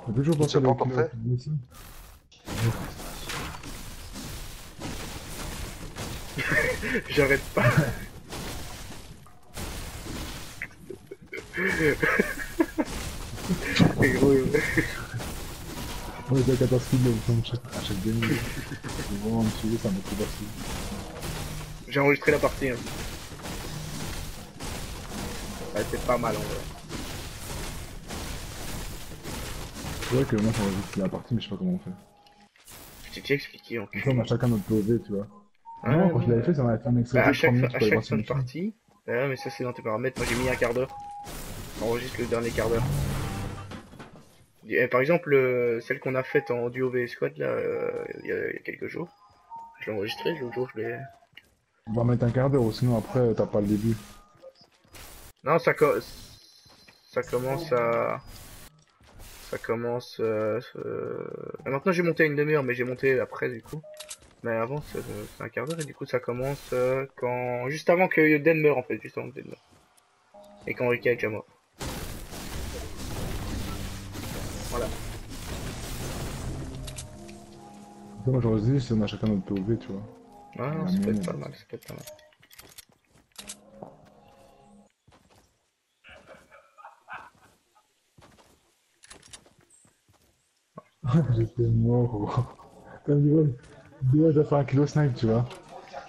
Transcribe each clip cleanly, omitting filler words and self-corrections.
T'as toujours Tu pas sais fait pas le encore clé fait? ici? J'arrête pas. Et gros, Ouais, t'as 14 kills à chaque game. C'est vraiment un petit jeu, ça me fait passer. j'ai enregistré la partie. Hein. Ouais, c'est pas mal en vrai. C'est vrai que moi j'enregistre la partie, mais je sais pas comment on fait. Je t'ai déjà expliqué en Comme ça, on a cul. chacun notre POV, tu vois. Non, Ouais, quand je non, l'avais fait, ça m'avait fait un extrait bah, de 3 minutes, tu à peux aller chaque voir sur fin de YouTube. partie. Ouais, mais ça c'est dans tes paramètres. Moi j'ai mis un quart d'heure. J'enregistre le dernier quart d'heure. Par exemple, celle qu'on a faite en duo VS Squad là, il y a quelques jours. Je l'ai enregistré, l'autre jour je l'ai. On va mettre un quart d'heure, sinon après, t'as pas le début. Non, ça commence à. Ça commence. Maintenant j'ai monté à une demi-heure, mais j'ai monté après du coup. Mais avant c'est un quart d'heure et du coup ça commence quand. Juste avant que Den meure en fait, juste avant que Den meure. Et quand Rika est déjà mort. Voilà. Comme ça, moi j'enregistre, on a chacun notre POV, tu vois. Ah non, La ça peut mienne, être pas mal, ça peut être pas mal. j'étais mort, gros. T'as dit, ouais, t'as fait un kilo snipe, tu vois.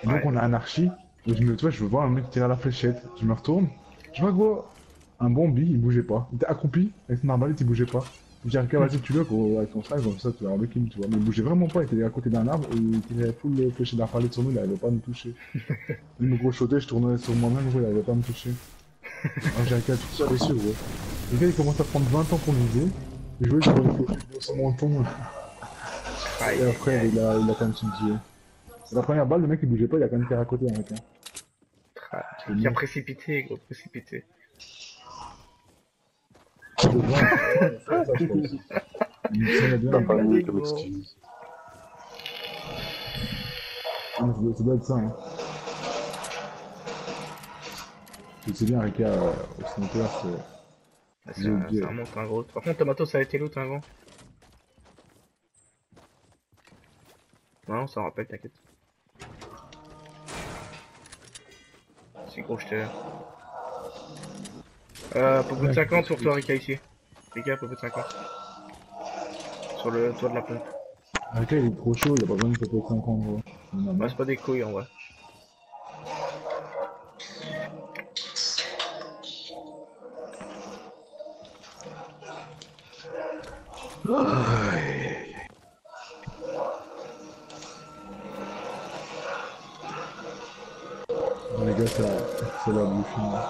Et donc Ouais. on a un archi, et tu vois, je veux voir un mec tirer la fléchette. Je me retourne, je vois gros, un bombi, il bougeait pas. Il était accroupi, avec son arbalète, il bougeait pas. Je dis, ok, vas-y, tue-le, gros, avec ton snipe, comme ça, tu vas avoir le kill, tu vois. Mais il bougeait vraiment pas, il était à côté d'un arbre, et il tirait full fléchette d'arbalète sur nous, il arrivait pas à nous toucher. Même le gros shoté, je tournais sur moi-même, gros, il arrivait pas à me toucher. Alors j'ai un cas tout seul dessus, gros. Le gars, il commence à prendre 20 ans pour viser. Je jouais sur une fléchette dans son menton, Aïe et aïe après, aïe. il a quand même su me tuer. La première balle, le mec, il bougeait pas, il a quand même tiré à côté, un mec, hein. J'étais Bien mort. précipité, gros, précipité. Je vois, ça, je pense. Ça va bien, T'as Les pas hein. mieux blagues, comme gros. excuse. Ça doit être ça, hein. Tu sais bien, Rika, au sniper, Ah, c'est c'est GOG. un monstre, un gros. Par contre, Tomato, ça a été loot, un gros. Non, ça en rappelle, t'inquiète. C'est gros, je te. Popo de Bien, 50 pour toi, Rika, ici. Rika, Popo de 50. Sur le toit de la pompe. Rika, il est trop chaud, il a pas besoin de taper 5 ans, gros. Il en a Bah, marre. c'est pas des couilles, en vrai. Les gars, c'est la bouffe, hein.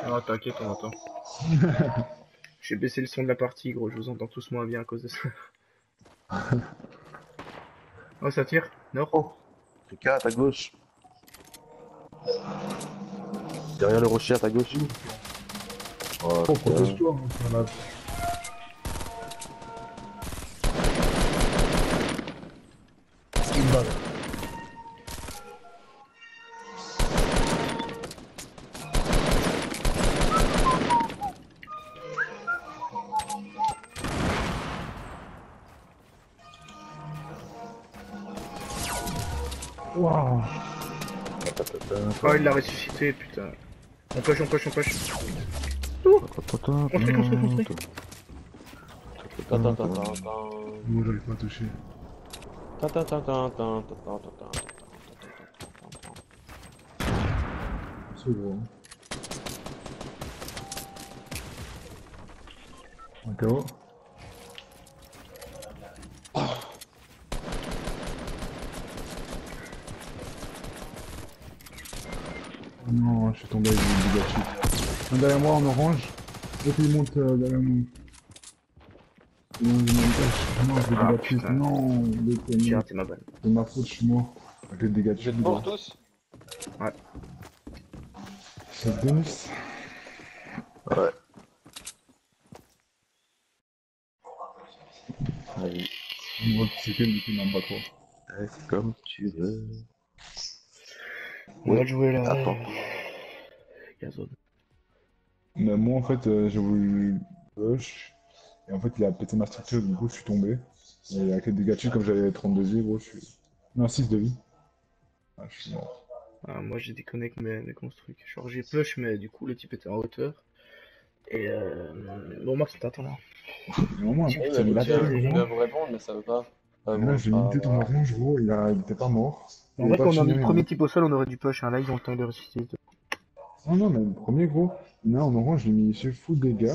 Ah, t'inquiète, on entend. J'ai baissé le son de la partie, gros, je vous entends tous moins bien à cause de ça. Oh, ça tire? Nord? Oh, Rika à ta gauche. Derrière le rocher à ta gauche. Oh Oh, putain. protège-toi, hein, sur la... Une balle. Waouh. Oh, il l'a ressuscité, putain. On push, on push, on push. Ouh! Construis, construis, construis. Moi, j'arrive pas à toucher. C'est gros, hein. Un KO. Oh non, je suis tombé avec du gâchis. Un derrière moi en orange. L'autre il monte derrière moi. Non, je monte pas. Non, je l'ai Ah, gâchis. putain. Non, l'autre est J'ai mort. raté ma balle. C'est ma faute, je suis mort. Je l'ai dégâché. Vous êtes morts tous? Ouais. C'est Denis. Ouais, vas-y. Moi, c'est quel du coup, n'aime pas trop. Ouais, c'est comme tu veux. On Ouais, va jouer la attends. Gazone. Mais moi, en fait, j'ai voulu push. Et en fait, il a pété ma structure, du coup, je suis tombé. Et avec les dégâts dessus, comme j'avais 32 vie, gros, je suis. Non, 6 de vie. Ah, je suis mort. Ah, moi j'ai déconné avec mes constructs. Genre j'ai push, mais du coup le type était en hauteur. Et bon, moi c'est attends là. Et au moins, un mec Oui, qui mais tient je la viens, tête, je viens gros. vous répondre, mais ça veut pas. Et là, Bon, je l'ai mis tête en voilà. orange, gros, il était pas mort. En Il vrai, avait pas quand on a mis fini le rien. premier type au sol, on aurait dû push. Hein. Là, ils ont le temps de ressusciter. Non, non, mais le premier, gros, il y en a en orange, je l'ai mis sur full dégâts.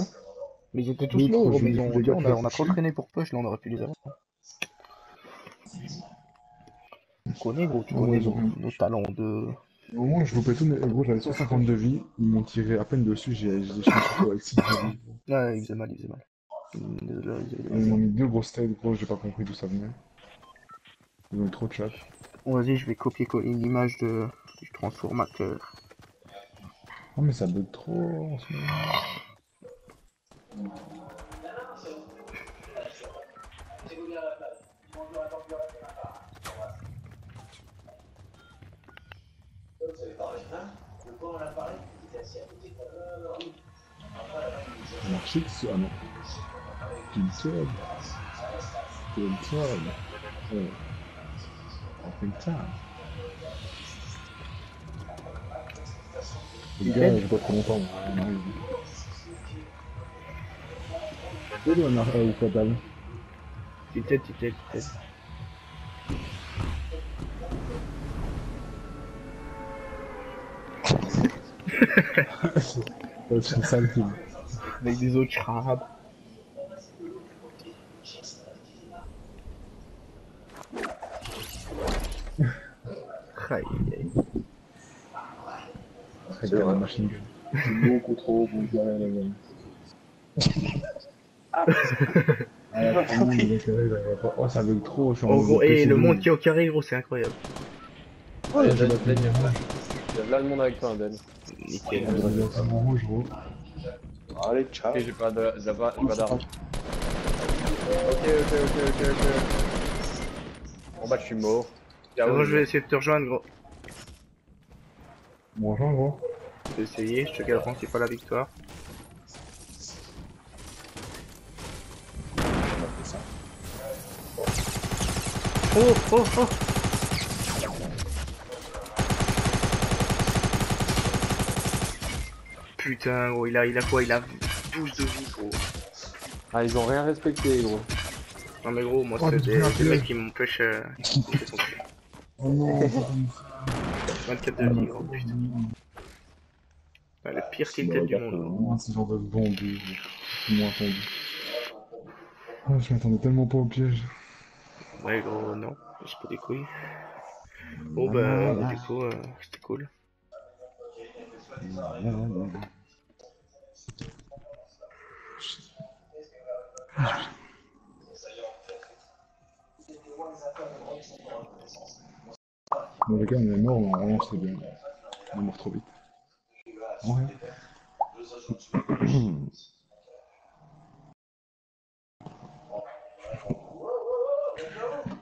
Mais ils étaient tous low, L'autre, gros. je lui Mais ai ils mis full ont, tu dégâts, vois, tu l'as on a trop touché. traîné pour push. Là, on aurait pu les avoir. Tu connais, gros, tu En vrai, connais ils ont rien. nos talents de. Au moment où je loupais tout, mais gros, j'avais 150 de vie. Ils m'ont tiré à peine dessus, j'ai changé surtout avec 6 de vie. Ouais, il faisait mal, il faisait mal. Désolé, il faisait Et ils m'ont mal. mis 2 grosses têtes, gros, j'ai pas compris d'où ça venait. Ils ont eu trop de chat. Bon, vas-y, je vais copier-coller une image du transformateur. Oh, mais ça bug trop en ce moment. Marchix? Ah non. Piltoid. Piltoid. Ouais. I think time. Les gars, j'ai pas trop longtemps, on arrive. Salut, on arrive au fatal. Petite tête, petite tête, petite tête. C'est ça le film. Avec des autres crabes. Aïe, aïe, aïe. Regarde la machine gun. C'est beaucoup trop bon derrière la gueule. Ah, vraiment, le mec, il va pas. Oh, ça bug trop, je suis en En mode gros, et PC le de monde ouf. qui est au carré, gros, c'est incroyable. Ouais, j'ai Ben, battu. Ben, il y a là le monde avec toi, Ben. Nickel. C'est mon rouge, gros. Allez, ciao. Ok, j'ai pas d'arme. Ok. Bon bah je suis mort. Moi, je vais essayer de te rejoindre, gros. Bonjour, gros. Je vais essayer, je te garantis pas la victoire. Oh, oh, oh! Putain, gros, il a quoi? Il a 12 de vie, gros. Ah ils ont rien respecté gros. Non, mais gros, moi, Oh, c'est mais des putain, mecs qui m'empêchent. Qui me fait son cul. Oh non, 24 de vie, gros, putain. Ouais, le pire kill tête du monde, gros. oh, ce genre de zombie, ils m'ont entendu. Ah, je m'attendais tellement pas au piège. Ouais, gros, non, c'est pas des couilles. Bon, bah, du coup, c'était cool. Dans les cas, on est mort, mais en relance, c'est bien. On est mort trop vite. Ouais.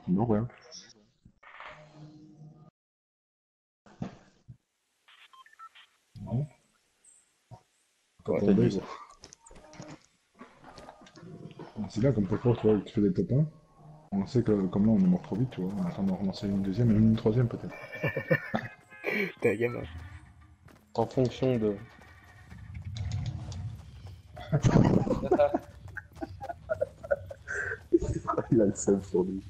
Non, ouais. Non. Pas Ouais, tombé, t'as gros. C'est là, comme parfois, tu vois, tu fais des top 1. On sait que, comme là, on est mort trop vite, tu vois. On attend d'en relancer une deuxième et une troisième, peut-être. T'es un gamin. En fonction de. Il a le seum sur lui.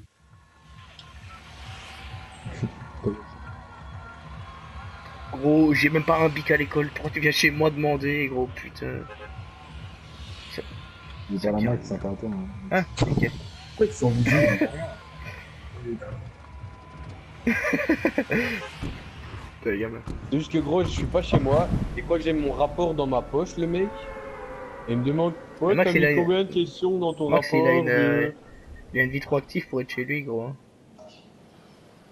Gros, j'ai même pas un bic à l'école. Pourquoi tu viens chez moi demander, gros, putain? Il est pas la max, ça part hein. Ah, nickel. Pourquoi ils sont visibles? T'es un gamin. C'est juste que gros je suis pas chez moi. Et quoi que j'ai mon rapport dans ma poche le mec. Et il me demande ouais Max, t'as il a mis une- combien de questions dans ton Max, rapport il a une vie trop active pour être chez lui, gros. Hein.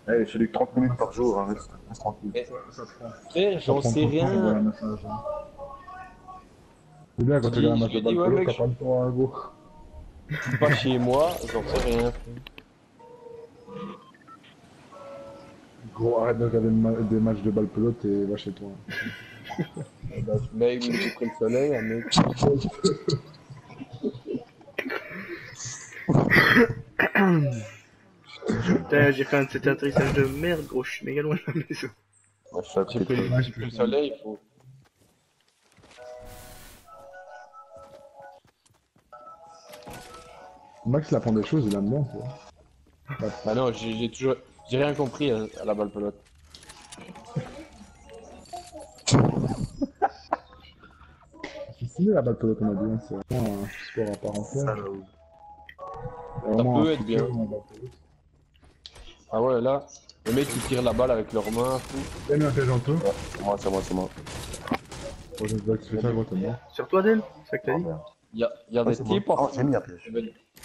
Allez, je fais 30 minutes par jour, hein, reste tranquille. Mais- Frère j'en sais rien. C'est bien quand tu regardes un match Je de lui ai dit, balle ouais, polo, mec, t'as pas le temps, hein, gros. Je suis pas chez moi, j'en sais rien. Gros, arrête de regarder des matchs de balle pelote et va chez toi. Mec, il me pris le soleil, un mec. Putain, j'ai fait un de cet atterrissage de merde, gros, je suis méga loin de la maison. Ouais, je suis à J'ai côté de pris toi. j'ai pris le soleil, faut... Max, il apprend des choses, il aime bien, tu vois. Bah non, j'ai toujours... J'ai rien compris à la balle pelote. C'est stylé la balle pelote, on a dit, hein, c'est vraiment un sport à part entière. Ça, là où. Il y a vraiment peut un être bien. futur dans la balle pelote. Ah ouais, là, les mecs qui tirent la balle avec leurs mains, tout. T'es bien fait, Janto. Ouais, c'est moi, c'est moi, c'est moi. Prochaine fois que tu fais ça, gros, t'es mort. Sur toi, Den? C'est ça que t'as Oh dit? merde. Il y a Ouais, des c'est types moi. Oh, parfois. j'ai mis un piège.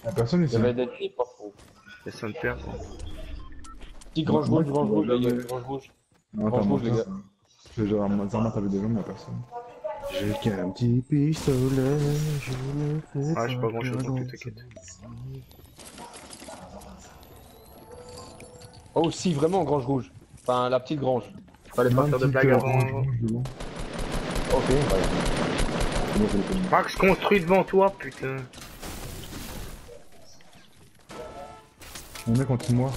Y'a personne Il ici. y avait des types parfois. Laisse un père, quoi. Petit grange Moi, rouge, je les gars, jamais- grange rouge. Non, Grange t'as rouge, les menti, gars. ça. C'est genre, Zarma, t'avais des gens, mais y'a personne. J'ai qu'un petit pistolet, je ne fais Ah, j'ai pas grand chose non plus, t'inquiète. Oh si, vraiment grange rouge. Enfin, la petite grange. Fallait pas faire de blagues avant. Ok, ouais. C'est bon, je l'ai fait. Max construit devant toi, putain. On est contre moi.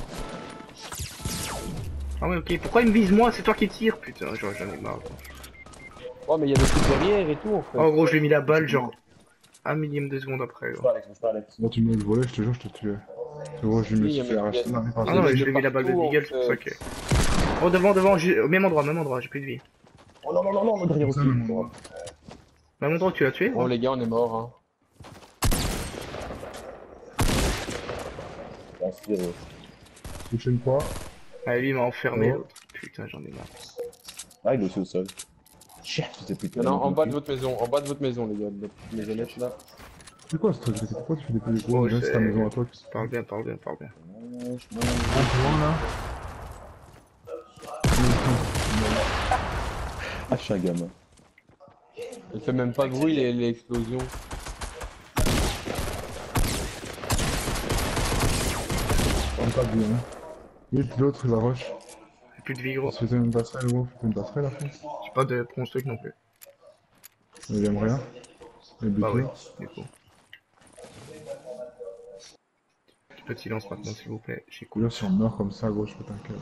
Ah ouais, ok. Pourquoi il me vise moi? C'est toi qui tire, putain. J'en ai marre. Quoi. Oh, mais il y a des types derrière et tout en fait. Oh gros, je lui ai mis la balle, genre un millième de seconde après. Gros. Alex, bouge pas, Alex. Moi, tu me le volais, je te jure, je te tuais. Tu vois, je me Oui, suis mais fait arracher il y a- ma vie par Ah non, mais des je lui ai mis la balle de partout, Deagle, c'est pour ça que. Oh, devant, au même endroit, j'ai plus de vie. Oh non, non, non, non, derrière aussi. Ça, non. Même endroit, tu l'as tué? Bon, les gars, on est morts. Hein. Inspire. Touche une fois. Ah, lui, il m'a enfermé, Oh. l'autre. Putain, j'en ai marre. Ah, il est aussi au sol. Chien, c'était putain. Non, en bas de votre maison, les gars. Les maisonnettes là. C'est quoi ce truc? Pourquoi tu fais des petits Oh, coups? C'est ta maison à toi. Parle bien. Un point là. Ah, je suis un gamin. Il fait même pas de bruit l'explosion. On pas bien. Vite, l'autre, il va rush. J'ai plus de vie, gros. On se faisait une passerelle, gros. Faites une passerelle après. J'ai pas de construct non plus. Il aime rien. Il est Bah buté. oui, du coup. Un peu de silence maintenant, s'il vous plaît. J'écoute. Là, si on meurt comme ça, gros, je peux t'inquiéter.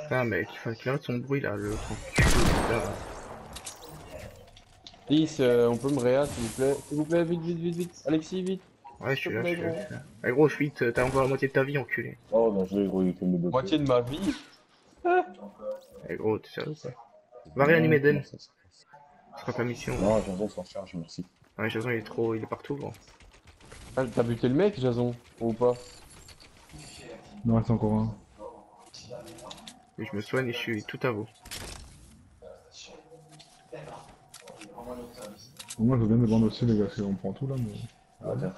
Putain, mec, il faut qu'il arrête son bruit là, le enculé, putain. Lys, on peut me réa s'il vous plaît. S'il vous plaît, vite. Alexis, vite. Ouais, je suis là. Eh gros, je suis vite, t'as encore la moitié de ta vie, enculé. Oh non, je l'ai gros, il était me bloquer. Moitié de ma vie. Eh gros, t'es sérieux quoi? Va réanimer Den, ce sera ta mission. Non, Jason s'en charge, merci. Ouais, Jason il est partout gros. Ah, t'as buté le mec, Jason, ou pas? Il en reste encore un. Et je me soigne et je suis tout à vous. Moi, je viens de vendre aussi, les gars, parce qu'on prend tout là, mais. Ah, tiens.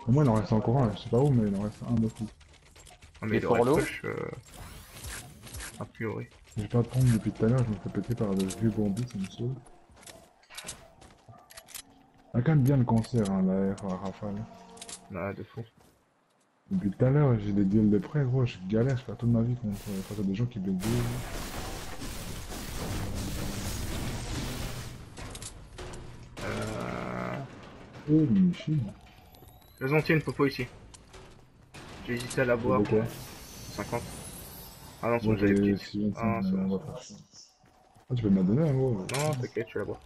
Au moins, il en reste encore un, je sais pas où, mais il en reste un de plus. Ah, mais Et il pour aurait l'eau push, a priori. J'ai pas de pompe depuis tout à l'heure, je me fais péter par des vieux bambis, ça me saoule. Ah, quand même bien le cancer, hein, la R, la rafale. Ah, de fou. Depuis tout à l'heure, j'ai des deals de près, gros, je galère, je perds toute ma vie face à des gens qui veulent deal. Oh, Michi. Jason, tiens une popo ici. J'ai hésité à la boire. Ok. 50. Ah non, c'est Moi, bon, j'ai les j'ai petites. 6, Ah, c'est bon. on va faire ça. Ah, tu peux me la donner, hein, gros. Non, t'inquiète, tu la bois.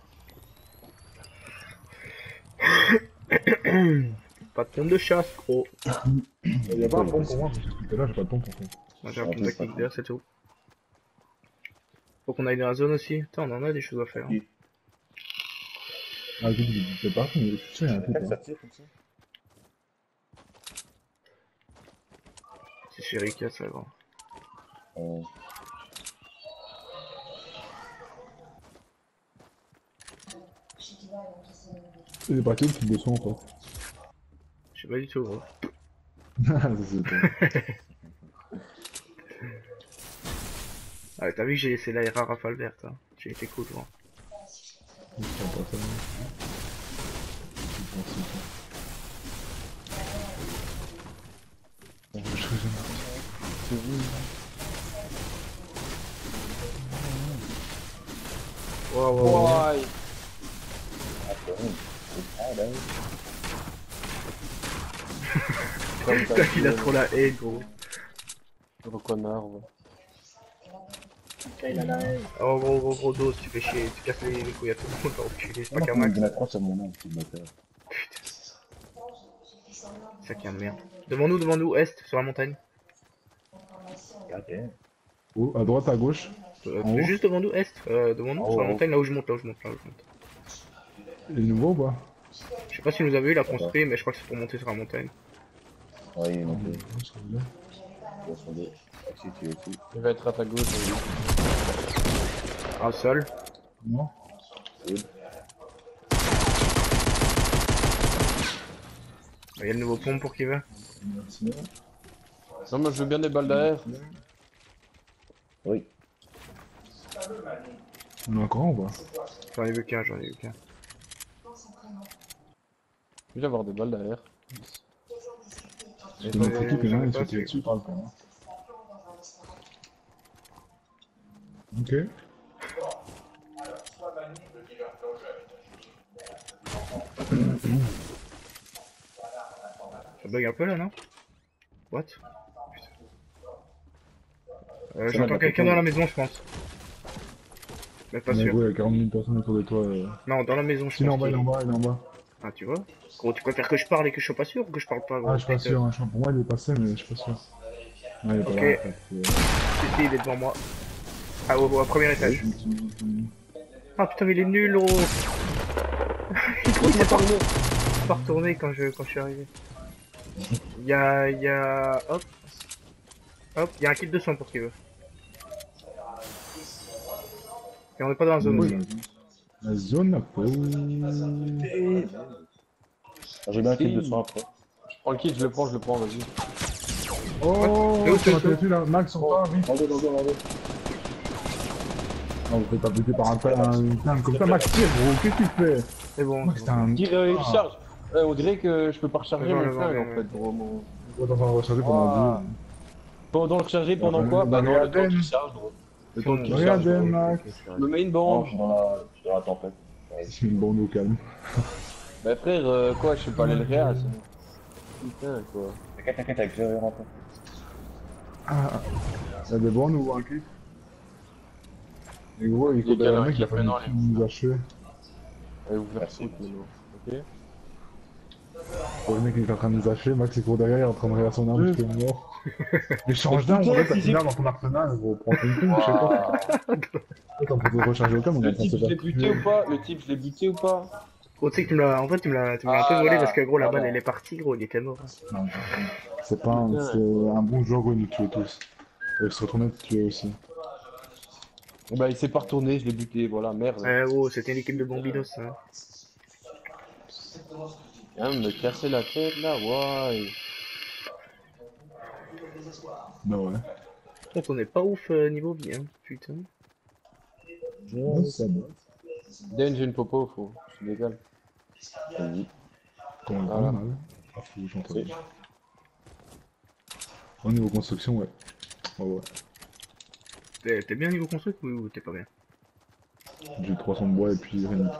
Pas de pompe de chasse, gros. Il y a pas un pompe pour moi, parce que depuis tout à l'heure, j'ai pas de pompe en fait. Moi j'ai un pompe technique d'air, c'est tout. Faut qu'on aille dans la zone aussi. Putain, on en a des choses à faire. Hein. Ah, c'est parti, mais je suis sûr, il y a un truc. Ça Hein. tire comme ça. C'est chez Rika, ça va. C'est parti, le type de son en fait. Je sais pas du tout, gros. Ça, c'est toi. Ah, t'as vu que j'ai laissé l'aéra rafale verte, hein. J'ai été cool, gros. Je sais pas ça. Je serai jamais. Ouais. Comme ta Il a gueule, trop la haine, gros. gros connard. Ouais. Oh, gros dos, tu fais chier, tu casses les couilles à tout le monde, enculé, c'est pas qu'un max. Il y en a 3 sur mon nom, petit moteur. Ça qui est merde. Devant nous, est, sur la montagne. Regardez. Oh, à droite, à gauche. En haut. Juste devant nous, est, devant nous, En sur la haut. montagne, là où je monte, là où je monte. Il est nouveau ou pas? Je sais pas si nous avez eu la construit, mais je crois que c'est pour monter sur la montagne. Oui, il est Ah, monté. mais, ça va. Il va sur deux. Si tu es ici. Il va être à ta gauche. Un sol. Non. Good. Il y a le nouveau pompe pour qui veut. Merci. Non, moi je veux bien des balles d'air. Oui. On a encore ou pas? J'en ai vu qu'un, j'en ai vu qu'un. Je vais avoir des balles d'air. Parce que notre équipe, il y en a, ils J'en ai sont pas, tirés dessus par le camp. Ok. Ça bug un peu là, non? What? Ça J'entends va, quelqu'un dans la maison, je pense. Mais pas Mais sûr. gros, il y a 40 000 personnes autour de toi. Non, dans la maison, je Si, il est en pense. bas, il est en bas, il est en bas. Ah, tu vois? Gros, tu préfères que je parle et que je sois pas sûr ou que je parle pas, gros? Ah, je suis pas sûr, hein. Pour moi, il est passé, mais je suis pas sûr. Ouais, il est pas Ok. là, en fait. Si, il est devant moi. Ah, au premier étage. Ah putain, mais il est nul, gros! Il s'est pas retourné quand je suis arrivé. Il y a... Hop. Hop, il y a un kit de sang pour qui veut. Et on est pas dans la zone aussi. La zone, la peau. J'ai bien un kit Si. de sang après. Je prends le kit, je le prends, vas-y. Oh, Mais où tu c'est m'as le dessus là, Max, on part, vite. Regardez. Non, vous faites pas buter par un plan comme ça, Max, tire, gros, qu'est-ce que tu fais? C'est bon. Max, t'es un. Tire, il recharge. On dirait que je peux pas recharger Ouais, mon ouais, flingue ouais, en fait. Gros, On va t'en recharger pendant 10. Pendant le recharger, pendant quoi? Bah non, le temps qu'il charge, gros. Le temps qu'il charge. Regardez, gros. Max. Je me mets une Non, bande. je suis dans la tempête. C'est une bande au calme. Bah frère, quoi, je sais pas aller le réa, putain, quoi. T'inquiète, avec Jerry en fait. Ah, y'a des bandes ou un clip? Et gros, il faut Il y a un un mec qui a clip pas maintenant, nous achever. Allez vous faire Merci. foutre, maintenant. Ok? Pour le mec qui est en train de nous achever, Max il court derrière, il est en train de regarder son arme, parce qu'il est mort. Mais change d'arme, en fait, t'as une arme dans ton arsenal, gros, prends ton coup, je sais pas. Attends, pour te recharger au calme, on va Le type, je l'ai buté ou pas? Le type, je l'ai buté ou pas? Gros, tu sais que tu me l'as... En fait, tu me l'as un peu volé parce que gros, la balle elle est partie, gros, il était mort. Non, c'est pas un, c'est un bon joueur, gros, il nous tue tous. Il se retourner te tuer aussi. Bah il s'est pas retourné, je l'ai buté, voilà, merde. Gros, c'était une équipe de bombinos, hein. Viens me casser la tête là, ouais. Bah ouais. Donc on est pas ouf niveau vie, hein, putain. Ouais, ça va. Den, j'ai une popo, faut. Je suis légal. Vas-y. Quand on Voilà. a mal. Ah, faut que j'entende. Au niveau construction, ouais. Ouais, ouais. T'es bien niveau construit ou t'es pas bien? J'ai 300 de bois et puis rien du tout.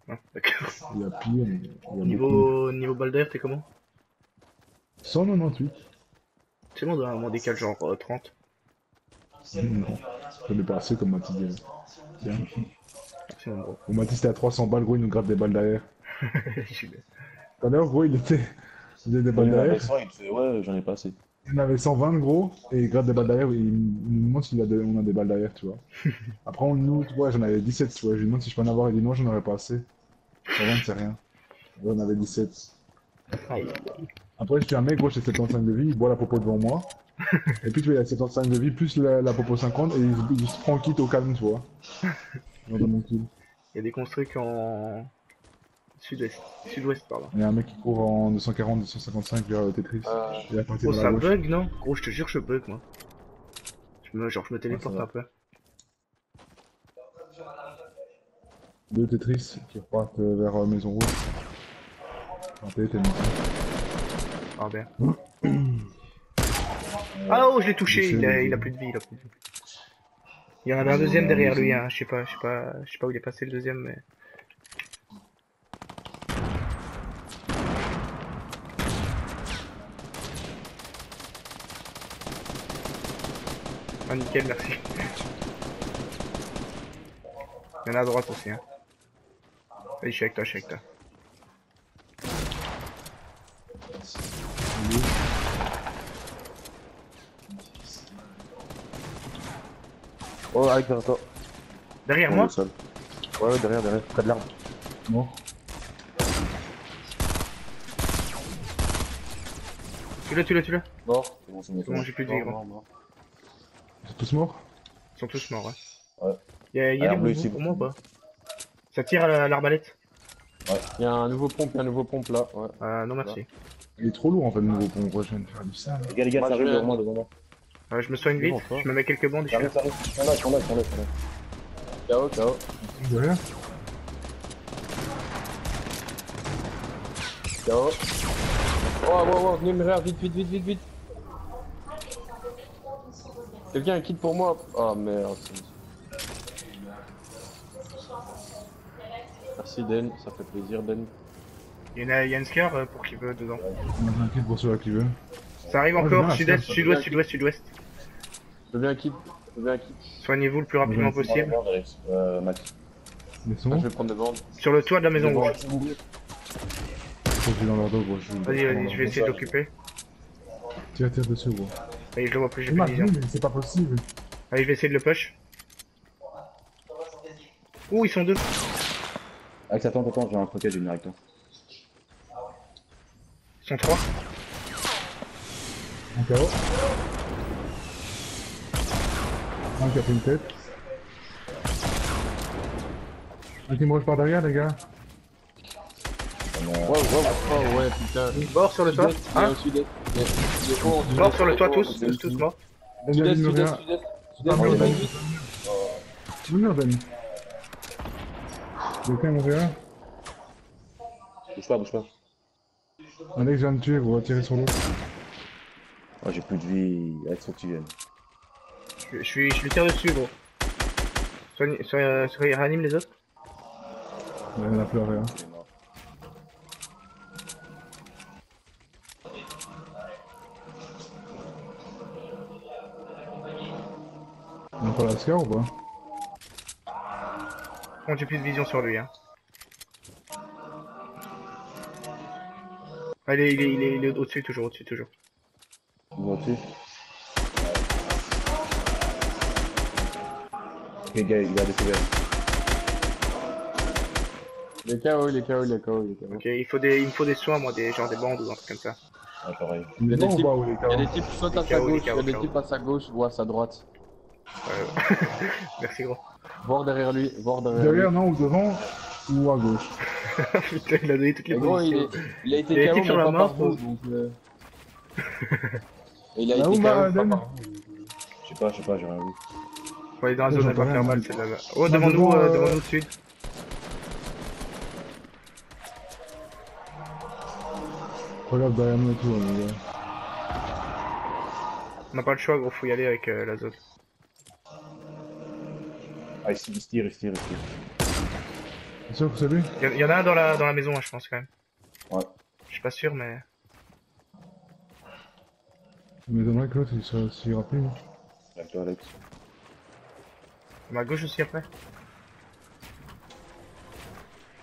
Ah, d'accord. Il y a pire, mais il y a beaucoup. Niveau balle d'air, t'es comment? 198. C'est bon, on décale genre 30. Non. J'en ai pas assez comme Mathis dirait. Tiens. C'est bon, gros. Au Mathis c'était à 300 balles, gros, il nous gratte des balles derrière. Je suis bien. Tout à l'heure, gros, il avait des balles Il y en avait derrière. 100, il me fait ouais, j'en ai pas assez. Il en avait 120, gros, et il gratte des balles derrière, et il nous demande si on a des balles derrière, tu vois. Après, nous, tu vois, j'en avais 17, tu vois, je lui demande si je peux en avoir, il dit non, j'en aurais pas assez. 120, c'est rien. J'en avais 17. Aïe. Après, je suis un mec, gros, j'ai 75 de vie, il boit la popo devant moi. Et puis, tu vois, il a 75 de vie, plus la popo 50, et il se prend le kit au calme, tu vois. Dans mon kill. Il y a des construits en sud-ouest, pardon. Il y a un mec qui court en 240, 255 vers Tetris. Il a pointé Oh, dans la ça gauche. bug, non? Gros, je te jure, je bug, moi. Je me téléporte ça va. un peu. Deux Tetris qui repartent vers Maison Rouge. T'es mort. Ah, bien. Ah, oh, je l'ai touché, il a plus de vie, il a plus de vie. Il y en avait un deuxième derrière lui, hein. Je sais pas où il est passé le deuxième, mais. Ah nickel, merci. Il y en a à droite aussi, hein. Vas-y, je suis avec toi, je suis avec toi. Oh, avec derrière toi. Derrière On est moi? au sol. Ouais, derrière, près de l'arbre. Mort. Tue-le. Mort. C'est bon, C'est bon, j'ai plus de vie, gros. mort. Ils sont tous morts? Ils sont tous morts, ouais. Ouais. Y'a Ah, des bleu boubous ici. pour moi ou pas? Ça tire à l'arbalète? Il y a un nouveau pompe là. Ouais. Non merci. Il est trop lourd en fait, le nouveau pont. Je viens de faire du sale. Les gars, Moi, ça je arrive vais- devant moi, devant moi. Je me soigne vite, bon, toi. je me mets quelques bandes et je suis là. Ça arrive. Ils sont là. KO. Derrière? KO. Oh, venez me rire, vite. Quelqu'un a un kit pour moi? Ah merde. Merci Den, ça fait plaisir Den. Il y a une scare pour qui veut dedans. On a un kit pour celui qui veut. Ça arrive Oh, encore, bien, sud-est, ça, sud-ouest. Je veux un kit. Soignez-vous le plus rapidement Ouais, possible. Max. Ils sont Ah, où? je vais prendre des bandes. Sur le toit de la maison rouge. Faut que j'ai dans leur dos, gros. Vas-y, je vais essayer de l'occuper. Tire dessus, gros. Allez, je le vois plus, j'ai Mais plus de vision. c'est pas possible. Allez, je vais essayer de le push. Ouh, ils sont deux. Alex, attends, j'ai un croquet, j'ai une avec toi. Ils sont trois. Un KO. Un qui a pris une tête. Un qui me rush par derrière, les gars. Oh ouais, putain. Mort sur le toit. Il est Hein au sud-est. Il est haut en sud-est. Mort sur le toit, tous morts. Daniel, Sud-est. vite, mur, Dan. Quelqu'un est derrière. Bouge pas. Alex vient de tuer, gros, tirer sur l'autre. Oh, j'ai plus de vie. Alex, faut que tu viennes. Je lui tire dessus, gros. Réanime les autres. Ouais, il a pleuré, hein. Il est mort. On a pas la scar ou pas? Bon, j'ai plus de vision sur lui, hein. Ah, il est au-dessus, toujours. Tu vois dessus? Ok, gars, il a des CVS. Il est KO. Ok, il me faut des soins, moi, genre des bandes ou un truc comme ça. Ah, pareil. Il est Il y a bon des ou pas, ou il est Il y a KO? des types soit à KO, sa gauche, KO. il y a des types à sa gauche ou à sa droite. Ouais. Merci, gros. Voir derrière lui. Derrière, non, ou devant, ou à gauche. Putain, il a donné toutes les Et gros, positions. il a Il y été a KO qui sur mais la pas mort, par vous, donc... Et il a Là été où, KO bah, pas Dan par vous. Je sais pas, j'ai rien vu. Faut aller dans la Oh, zone, elle va j'entends faire rien, mal, man. celle-là. Oh, Bah, devant nous, sud. Regarde derrière nous et tout, les gars. On n'a pas le choix, gros, faut y aller avec la zone. Ah, il se tire. C'est sûr que c'est lui? Il y en a un dans la maison, hein, je pense, quand même. Ouais. Je suis pas sûr, mais... Ça m'étonnerait que l'autre il soit si rapide. Avec toi, Alex. À gauche aussi, après.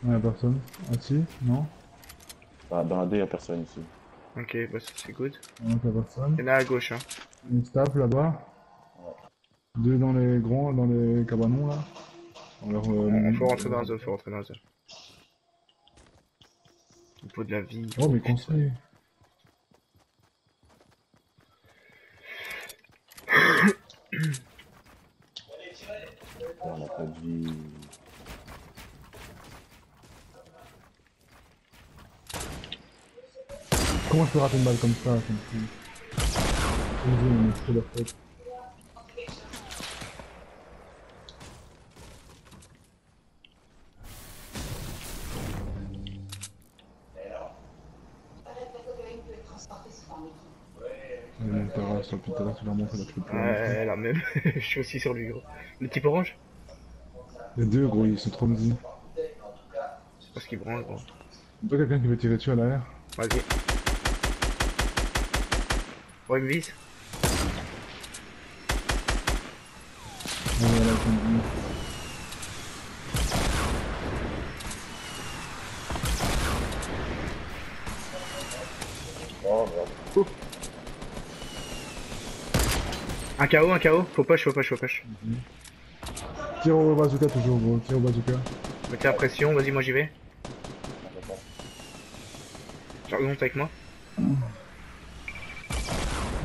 Ouais, personne. Ah si? Non? Dans la D, y'a personne ici. Ok, bah ça c'est good. Non, t'as personne. Il y en a à gauche, hein. Une staff là-bas. Deux dans les grands, dans les cabanons là. On leur, Faut rentrer dans la zone, Il faut de la vie. Oh mais construit. On a pas de vie. Comment je peux rater une balle comme ça, comme fou? On est trop leur tête. Il y a une terrasse. sur le putain, tu l'as montré là, tu peux plus. Ouais, la même. Je suis aussi sur lui, gros. Le type orange? Les deux, gros, ils sont trop midi. C'est parce qu'il branle, gros. Toi, quelqu'un qui veut tirer dessus à l'arrière? Vas-y. Ouais, il me vise. Ouais, là, ils sont midi. Oh merde. Un KO. Faut push. Tire au bazooka toujours, gros, tire au bazooka. Mettez la pression, vas-y, moi j'y vais. Tu remontes avec moi.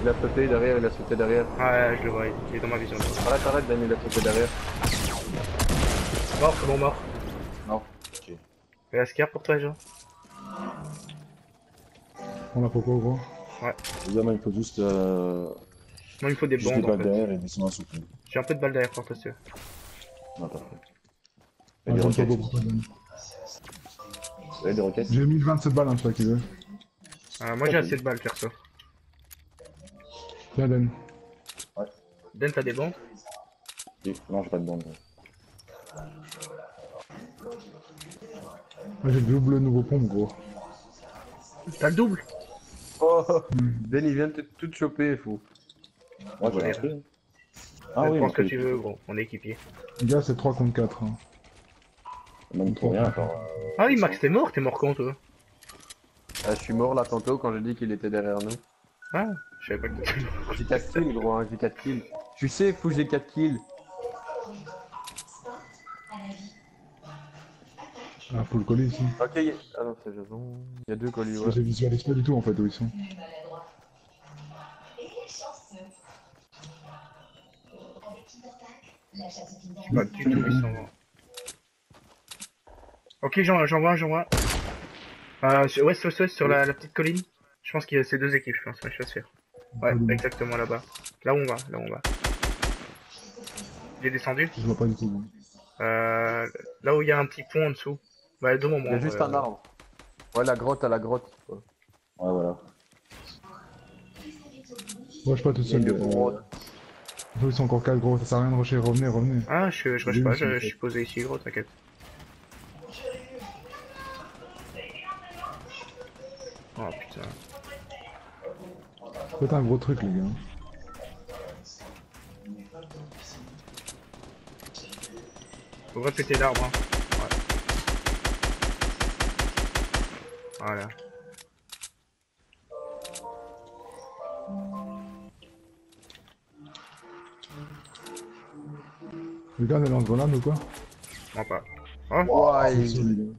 Il a sauté derrière, il a sauté derrière. Ouais, je le vois, il est dans ma vision. Arrête, Dan, il a sauté derrière. Mort, c'est bon, mort. Non. Ok. Et la scare pour toi, Jean? On l'a pourquoi, gros? Les gars, il faut juste. Moi, il me faut des Juste des bandes en balles fait. derrière et descendre en souple. J'ai un peu de balles derrière pour toi, sûr. Non, parfait. Ah, Et des j'en roquettes. peux pas pour toi, Dan. Vous avez des roquettes? J'ai mis 27 balles, hein, toi qui veux. Moi j'ai assez de balles, perso. Tiens, Dan. Den, t'as des bandes? Non, j'ai pas de bande. Moi, j'ai le double nouveau pompe, gros. T'as le double? Oh, Dan, il vient de tout choper, fou. Moi, j'ai Ouais. inscrit. Prends ce que ok. tu veux, gros. On est équipier. Les gars, c'est 3 contre 4. Hein. Même trop rien, encore. Ah oui, Max, t'es mort quand, toi? Ah, je suis mort là tantôt quand j'ai dit qu'il était derrière nous. Ah, je savais pas que t'étais mort. J'ai 4 kills, gros, hein, j'ai 4 kills. Tu sais, fou, j'ai 4 kills. Ah, faut le coller ici. Ok, ah non, c'est Jason. Il y a 2 colis, ouais. Je visualise pas du tout en fait où ils sont. Pas du tout, ils sont morts. Ok, j'en vois. Ouest, sur la petite colline. Je pense qu'il y a ces deux équipes, je pense, ouais, je suis sûr. Ouais, exactement là-bas. Là où on va. Il est descendu. Je vois pas du tout. Bon. Là où il y a un petit pont en dessous. Ouais, deux moments. Il y a juste un arbre. Ouais, la grotte à la grotte. Ouais. Ouais, voilà. Moi je suis pas tout seul. Il y a une grotte. Ils sont encore 4 gros, ça sert à rien de rusher, revenez. Ah, je rush pas, je suis posé ici, gros, t'inquiète. Oh putain. Faites un gros truc les gars. Faut répéter l'arbre, hein. Ouais. Voilà. Les gars, on est en grenade ou quoi? Non, pas. Oh, Ouais, C'est sûr, les gars.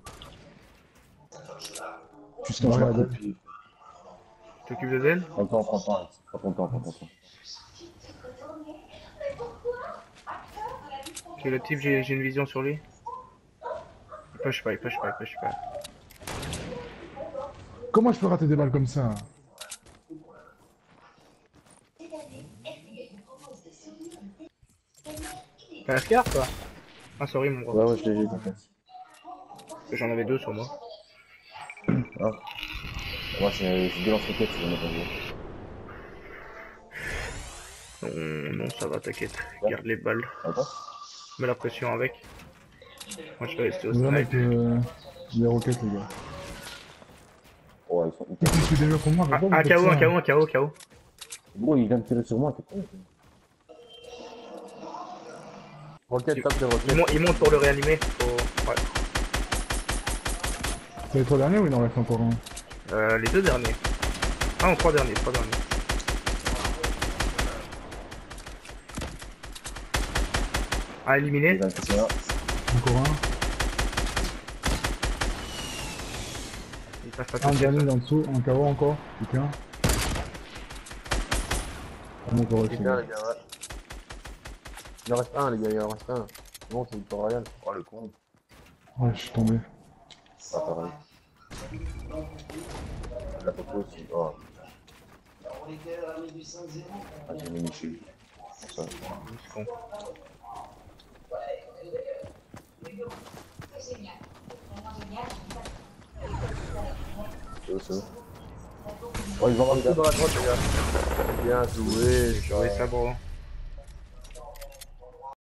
Tu sais, je Regarde. puis. t'occupes de Zen? Prends ton temps, Alex. Prends ton temps. Ok, le type, j'ai une vision sur lui. Il push pas. Comment je peux rater des balles comme ça? T'as la scar, toi? Ah, sorry, mon gros. Ouais, je l'ai compris. J'en avais deux sur moi. Ah. Moi, j'ai deux lance-roquettes, je vais mettre en jeu. Non, ça va, t'inquiète. Garde les balles. D'accord? Mets la pression avec. Moi, je vais rester au On va snipe. mettre des roquettes les gars. Ouais, ils sont Tu hyper. fais des murs pour moi, mais Ah, pourquoi un vous faites ça? KO, un KO. Gros, il vient de tirer sur moi, t'es con. roquette, tape des roquettes. Il monte pour le réanimer. Faut... Ouais. C'est les 3 derniers ou il en reste encore un? Les deux derniers. Ah non, trois derniers. Ah, éliminé. Il vient de tirer là. Encore un. Il passe pas Un tout de dernier suite. en dessous, un KO encore. Quelqu'un. Ah, mon corps C'est bien, les gars, ouais. Il en reste un, les gars, il en reste un. Bon, c'est Victor Royal. Oh, le con. Ouais, je suis tombé. Ah, pareil. La photo aussi. Oh. Ah, j'ai mis Michel. Ça. C'est con. C'est où, c'est où? Ouais, ils vont voir les Tout gars. dans la droite, les gars. Bien joué, Jouer ça, bro.